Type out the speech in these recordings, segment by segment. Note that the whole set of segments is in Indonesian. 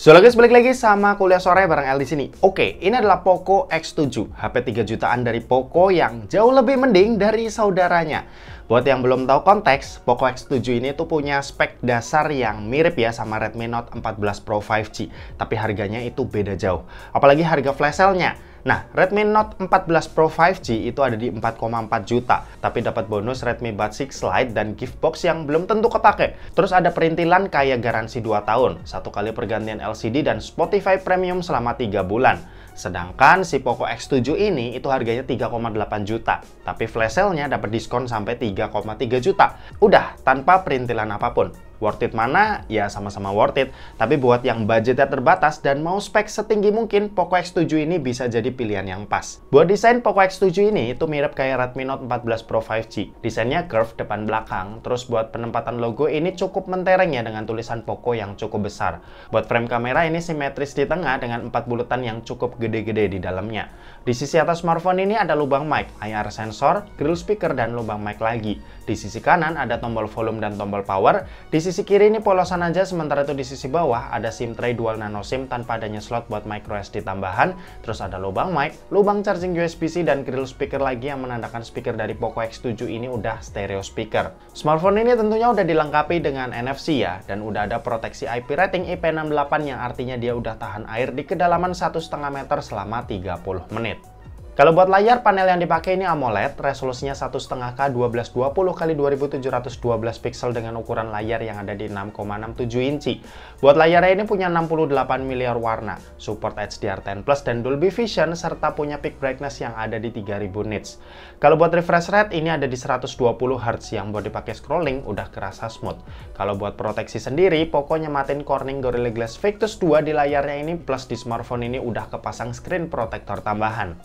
So guys, balik lagi sama kuliah sore bareng El di sini. Oke, ini adalah Poco X7, HP 3 jutaan dari Poco yang jauh lebih mending dari saudaranya. Buat yang belum tahu konteks, Poco X7 ini tuh punya spek dasar yang mirip ya sama Redmi Note 14 Pro 5G, tapi harganya itu beda jauh. Apalagi harga flash sale-nya. Nah, Redmi Note 14 Pro 5G itu ada di 4,4 juta, tapi dapat bonus Redmi Buds 6 Lite dan gift box yang belum tentu kepake. Terus ada perintilan kayak garansi 2 tahun, 1 kali pergantian LCD dan Spotify Premium selama 3 bulan. Sedangkan si Poco X7 ini itu harganya 3,8 juta, tapi flash sale-nya dapat diskon sampai 3,3 juta. Udah, tanpa perintilan apapun. Worth it mana? Ya sama-sama worth it. Tapi buat yang budgetnya terbatas dan mau spek setinggi mungkin, Poco X7 ini bisa jadi pilihan yang pas. Buat desain Poco X7 ini itu mirip kayak Redmi Note 14 Pro 5G. Desainnya curve depan belakang. Terus buat penempatan logo ini cukup mentereng ya dengan tulisan Poco yang cukup besar. Buat frame kamera ini simetris di tengah dengan 4 bulatan yang cukup gede-gede di dalamnya. Di sisi atas smartphone ini ada lubang mic, IR sensor, grill speaker, dan lubang mic lagi. Di sisi kanan ada tombol volume dan tombol power. Di sisi kiri ini polosan aja, sementara itu di sisi bawah ada SIM tray dual nano SIM tanpa adanya slot buat micro SD tambahan. Terus ada lubang mic, lubang charging USB-C, dan grill speaker lagi yang menandakan speaker dari Poco X7 ini udah stereo speaker. Smartphone ini tentunya udah dilengkapi dengan NFC ya, dan udah ada proteksi IP rating IP68 yang artinya dia udah tahan air di kedalaman 1,5 meter selama 30 menit. Kalau buat layar, panel yang dipakai ini AMOLED, resolusinya 1,5K 1220 x 2712 pixel dengan ukuran layar yang ada di 6,67 inci. Buat layarnya ini punya 68 miliar warna, support HDR10+, dan Dolby Vision, serta punya peak brightness yang ada di 3000 nits. Kalau buat refresh rate, ini ada di 120 Hz yang buat dipakai scrolling udah kerasa smooth. Kalau buat proteksi sendiri, Poco nyematin Corning Gorilla Glass Victus 2 di layarnya ini, plus di smartphone ini udah kepasang screen protector tambahan.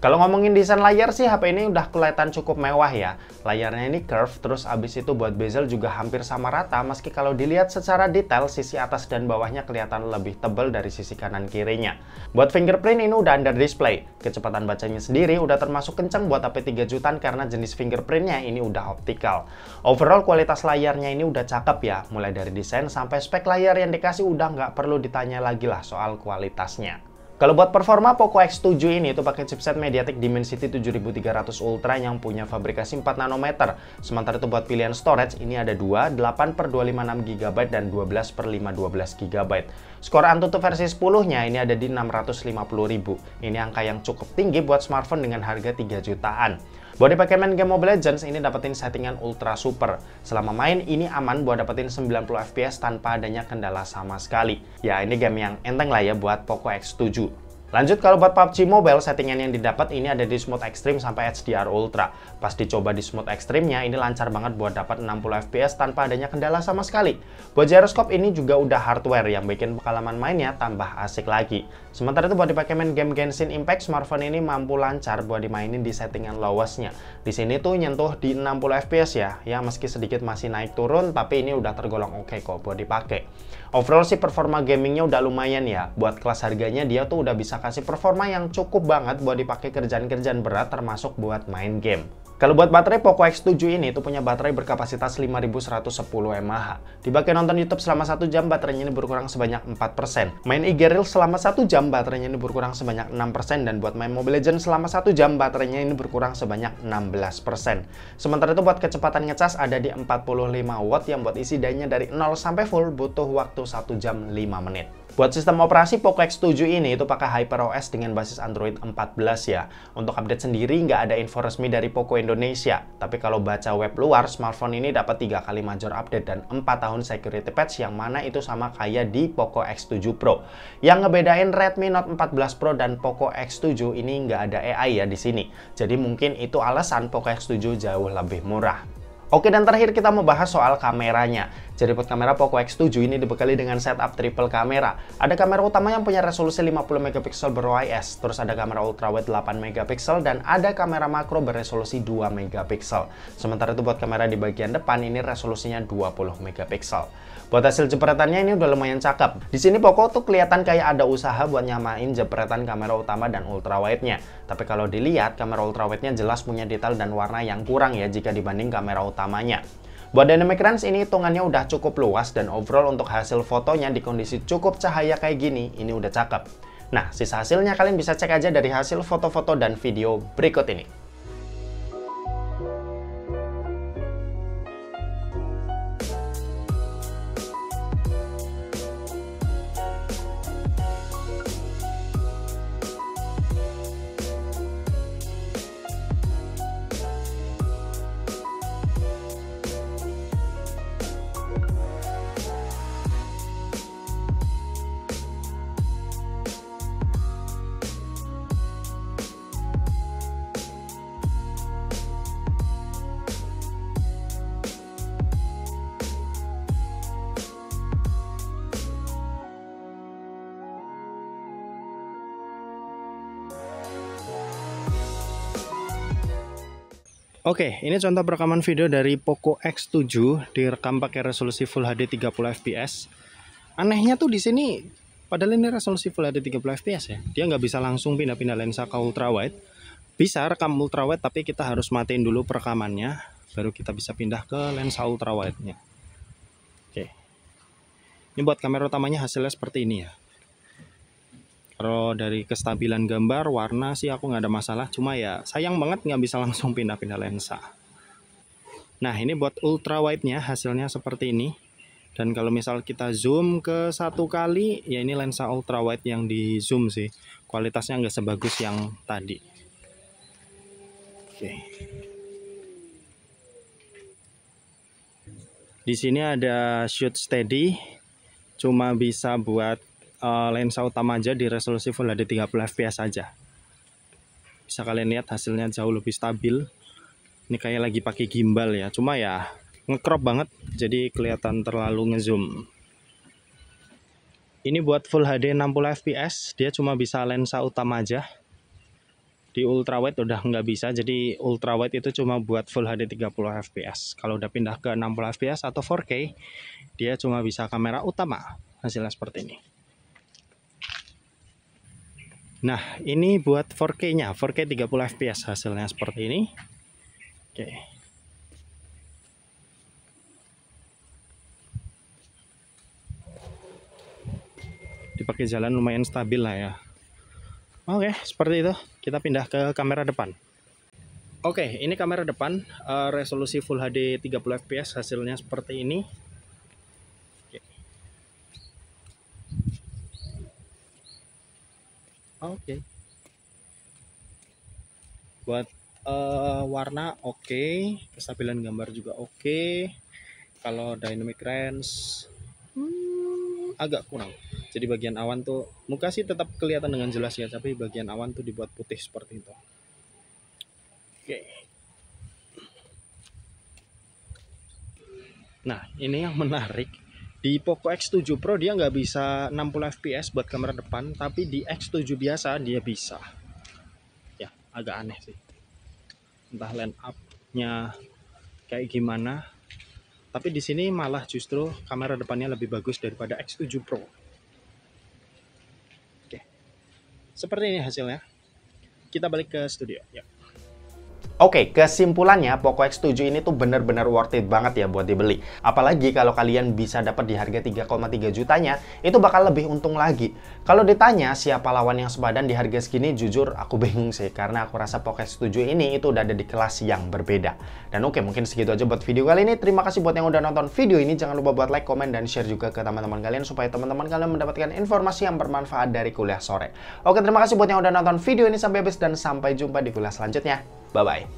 Kalau ngomongin desain layar sih, HP ini udah kelihatan cukup mewah ya. Layarnya ini curve, terus abis itu buat bezel juga hampir sama rata, meski kalau dilihat secara detail, sisi atas dan bawahnya kelihatan lebih tebal dari sisi kanan kirinya. Buat fingerprint ini udah under display. Kecepatan bacanya sendiri udah termasuk kenceng buat HP 3 jutaan karena jenis fingerprintnya ini udah optikal. Overall kualitas layarnya ini udah cakep ya, mulai dari desain sampai spek layar yang dikasih udah nggak perlu ditanya lagi lah soal kualitasnya. Kalau buat performa, Poco X7 ini itu pakai chipset MediaTek Dimensity 7300 Ultra yang punya fabrikasi 4 nanometer. Sementara itu buat pilihan storage ini ada 2, 8/256 GB dan 12/512 GB. Skor Antutu versi 10-nya ini ada di 650.000. Ini angka yang cukup tinggi buat smartphone dengan harga 3 jutaan. Buat dipakai main game Mobile Legends, ini dapetin settingan Ultra Super. Selama main, ini aman buat dapetin 90 FPS tanpa adanya kendala sama sekali. Ya, ini game yang enteng lah ya buat Poco X7. Lanjut, kalau buat PUBG Mobile, settingan yang didapat ini ada di Smooth Extreme sampai HDR Ultra. Pas dicoba di Smooth Extreme-nya, ini lancar banget buat dapat 60 FPS tanpa adanya kendala sama sekali. Buat gyroscope ini juga udah hardware yang bikin pengalaman mainnya tambah asik lagi. Sementara itu buat dipakai main game Genshin Impact, smartphone ini mampu lancar buat dimainin di settingan lowest-nya. Di sini tuh nyentuh di 60 FPS ya. Ya meski sedikit masih naik turun, tapi ini udah tergolong oke kok buat dipakai. Overall sih performa gamingnya udah lumayan ya. Buat kelas harganya dia tuh udah bisa kasih performa yang cukup banget buat dipakai kerjaan-kerjaan berat termasuk buat main game. Kalau buat baterai, Poco X7 ini tuh punya baterai berkapasitas 5110 mAh. Dipakai nonton YouTube selama 1 jam, baterainya ini berkurang sebanyak 4%. Main IG Reels selama 1 jam, baterainya ini berkurang sebanyak 6%. Dan buat main Mobile Legends selama 1 jam, baterainya ini berkurang sebanyak 16%. Sementara itu buat kecepatan ngecas ada di 45 watt yang buat isi dayanya dari 0 sampai full butuh waktu 1 jam 5 menit. Buat sistem operasi, Poco X7 ini itu pakai HyperOS dengan basis Android 14 ya. Untuk update sendiri nggak ada info resmi dari Poco Indonesia. Tapi kalau baca web luar, smartphone ini dapat 3 kali major update dan 4 tahun security patch yang mana itu sama kayak di Poco X7 Pro. Yang ngebedain Redmi Note 14 Pro dan Poco X7 ini nggak ada AI ya di sini. Jadi mungkin itu alasan Poco X7 jauh lebih murah. Oke, dan terakhir kita mau bahas soal kameranya. Jadi buat kamera Poco X7 ini dibekali dengan setup triple kamera. Ada kamera utama yang punya resolusi 50 megapiksel ber-OIS, terus ada kamera ultrawide 8 megapiksel, dan ada kamera makro beresolusi 2 megapiksel. Sementara itu buat kamera di bagian depan ini resolusinya 20 megapiksel. Buat hasil jepretannya ini udah lumayan cakep. Di sini Poco tuh kelihatan kayak ada usaha buat nyamain jepretan kamera utama dan ultrawide-nya. Tapi kalau dilihat, kamera ultrawide-nya jelas punya detail dan warna yang kurang ya jika dibanding kamera utamanya. Buat dynamic range ini hitungannya udah cukup luas dan overall untuk hasil fotonya di kondisi cukup cahaya kayak gini, ini udah cakep. Nah, sisa hasilnya kalian bisa cek aja dari hasil foto-foto dan video berikut ini. Oke, ini contoh perekaman video dari Poco X7 direkam pakai resolusi Full HD 30 fps. Anehnya tuh di sini, padahal ini resolusi Full HD 30 fps ya, dia nggak bisa langsung pindah-pindah lensa ke ultrawide. Bisa rekam ultrawide, tapi kita harus matiin dulu perekamannya, baru kita bisa pindah ke lensa ultrawide-nya. Oke, ini buat kamera utamanya hasilnya seperti ini ya. Kalau dari kestabilan gambar, warna sih aku nggak ada masalah. Cuma ya sayang banget nggak bisa langsung pindah-pindah lensa. Nah, ini buat ultrawide-nya hasilnya seperti ini. Dan kalau misal kita zoom ke 1 kali, ya ini lensa ultrawide yang di zoom sih. Kualitasnya nggak sebagus yang tadi. Oke. Di sini ada shoot steady. Cuma bisa buat lensa utama aja di resolusi Full HD 30 fps saja. Bisa kalian lihat hasilnya jauh lebih stabil. Ini kayak lagi pakai gimbal ya, cuma ya ngecrop banget jadi kelihatan terlalu ngezoom. Ini buat Full HD 60 fps, dia cuma bisa lensa utama aja. Di ultrawide udah nggak bisa, jadi ultrawide itu cuma buat Full HD 30 fps. Kalau udah pindah ke 60 fps atau 4K, dia cuma bisa kamera utama. Hasilnya seperti ini. Nah, ini buat 4K-nya, 4K 30 fps hasilnya seperti ini. Oke. Dipakai jalan lumayan stabil lah ya. Oke, seperti itu. Kita pindah ke kamera depan. Oke, ini kamera depan, resolusi Full HD 30 fps hasilnya seperti ini. Oke. Buat warna oke, kestabilan gambar juga oke. Kalau dynamic range agak kurang. Jadi bagian awan tuh, muka sih tetap kelihatan dengan jelas ya, tapi bagian awan tuh dibuat putih seperti itu. Oke. Nah, ini yang menarik. Di Poco X7 Pro dia nggak bisa 60 fps buat kamera depan, tapi di X7 biasa dia bisa. Ya, agak aneh sih. Entah line up-nya kayak gimana. Tapi di sini malah justru kamera depannya lebih bagus daripada X7 Pro. Oke. Seperti ini hasilnya. Kita balik ke studio. Ya. Oke, kesimpulannya Poco X7 ini tuh bener-bener worth it banget ya buat dibeli. Apalagi kalau kalian bisa dapat di harga 3,3 jutanya, itu bakal lebih untung lagi. Kalau ditanya siapa lawan yang sepadan di harga segini, jujur aku bingung sih. Karena aku rasa Poco X7 ini itu udah ada di kelas yang berbeda. Dan oke, mungkin segitu aja buat video kali ini. Terima kasih buat yang udah nonton video ini. Jangan lupa buat like, komen, dan share juga ke teman-teman kalian supaya teman-teman kalian mendapatkan informasi yang bermanfaat dari kuliah sore. Oke, terima kasih buat yang udah nonton video ini sampai habis dan sampai jumpa di kuliah selanjutnya. Bye-bye.